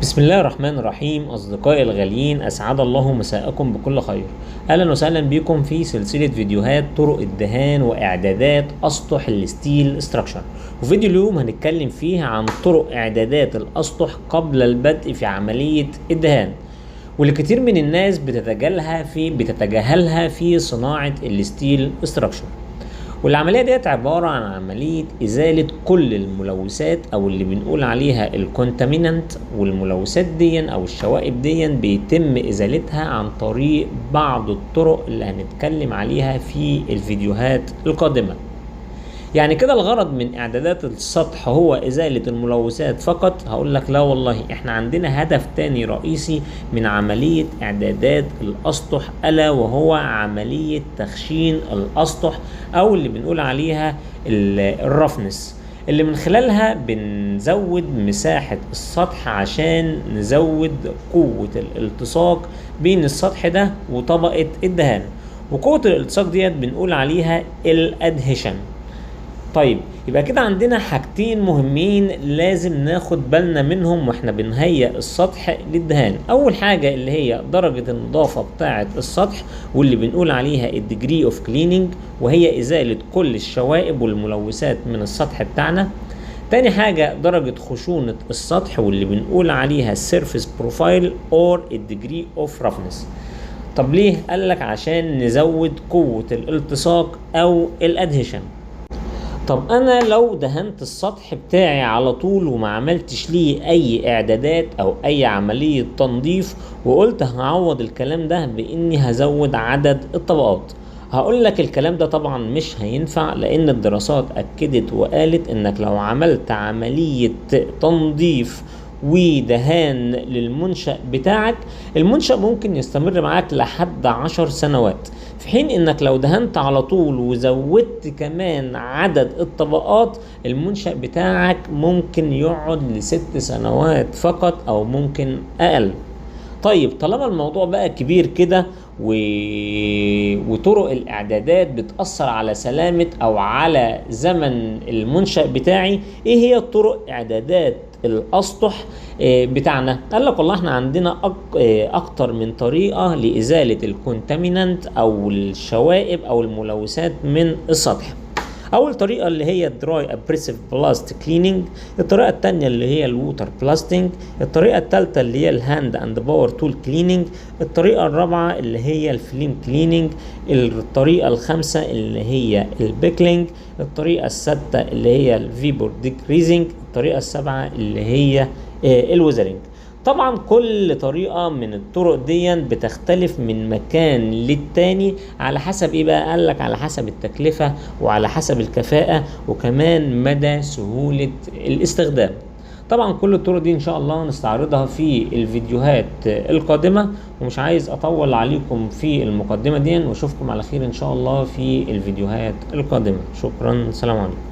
بسم الله الرحمن الرحيم. أصدقائي الغاليين، أسعد الله مساءكم بكل خير. أهلا وسهلا بكم في سلسلة فيديوهات طرق الدهان وإعدادات أسطح الستيل ستراكشر. وفيديو اليوم هنتكلم فيه عن طرق إعدادات الأسطح قبل البدء في عملية الدهان، والكثير من الناس بتتجاهلها في صناعة الستيل ستراكشر. والعملية ديت عبارة عن عملية إزالة كل الملوثات أو اللي بنقول عليها الكونتامينانت، والملوثات دي أو الشوائب دي بيتم إزالتها عن طريق بعض الطرق اللي هنتكلم عليها في الفيديوهات القادمة. يعني كده الغرض من إعدادات السطح هو إزالة الملوثات فقط؟ هقول لك لا والله، إحنا عندنا هدف تاني رئيسي من عملية إعدادات الأسطح، ألا وهو عملية تخشين الأسطح أو اللي بنقول عليها الرفنس، اللي من خلالها بنزود مساحة السطح عشان نزود قوة الالتصاق بين السطح ده وطبقة الدهان. وقوة الالتصاق ديت بنقول عليها الادهيشن. طيب، يبقى كده عندنا حاجتين مهمين لازم ناخد بالنا منهم واحنا بنهيئ السطح للدهان. اول حاجة اللي هي درجة النظافة بتاعة السطح، واللي بنقول عليها الديجري اوف كليننج، وهي ازالة كل الشوائب والملوثات من السطح بتاعنا. تاني حاجة درجة خشونة السطح، واللي بنقول عليها السيرفيس بروفايل اور الديجري اوف رفنس. طب ليه؟ قالك عشان نزود قوة الالتصاق او الادهيشن. طب انا لو دهنت السطح بتاعي على طول وما عملتش ليه اي اعدادات او اي عملية تنظيف، وقلت هعوض الكلام ده باني هزود عدد الطبقات، هقول لك الكلام ده طبعا مش هينفع، لان الدراسات اكدت وقالت انك لو عملت عملية تنظيف ودهان للمنشأ بتاعك، المنشأ ممكن يستمر معاك لحد 10 سنوات، في حين انك لو دهنت على طول وزودت كمان عدد الطبقات، المنشأ بتاعك ممكن يقعد ل6 سنوات فقط او ممكن اقل. طيب، طالما الموضوع بقى كبير كده وطرق الاعدادات بتأثر على سلامة او على زمن المنشأ بتاعي، ايه هي طرق اعدادات الاسطح بتاعنا؟ قال لك والله احنا عندنا اكتر من طريقة لازالة الكونتامينانت او الشوائب او الملوثات من السطح. اول طريقه اللي هي الدراي ابريسيف بلاست كليننج، الطريقه الثانيه اللي هي الووتر بلاستنج، الطريقه الثالثه اللي هي الهاند اند باور تول كليننج، الطريقه الرابعه اللي هي الفليم كليننج، الطريقه الخامسه اللي هي البيكلينج، الطريقه السادسه اللي هي الفيبور ديكريزنج، الطريقه السابعه اللي هي الوزرنج. طبعا كل طريقة من الطرق دي بتختلف من مكان للتاني على حسب ايه بقى؟ قالك على حسب التكلفة وعلى حسب الكفاءة وكمان مدى سهولة الاستخدام. طبعا كل الطرق دي ان شاء الله نستعرضها في الفيديوهات القادمة، ومش عايز اطول عليكم في المقدمة دي، واشوفكم على خير ان شاء الله في الفيديوهات القادمة. شكرا، سلام عليكم.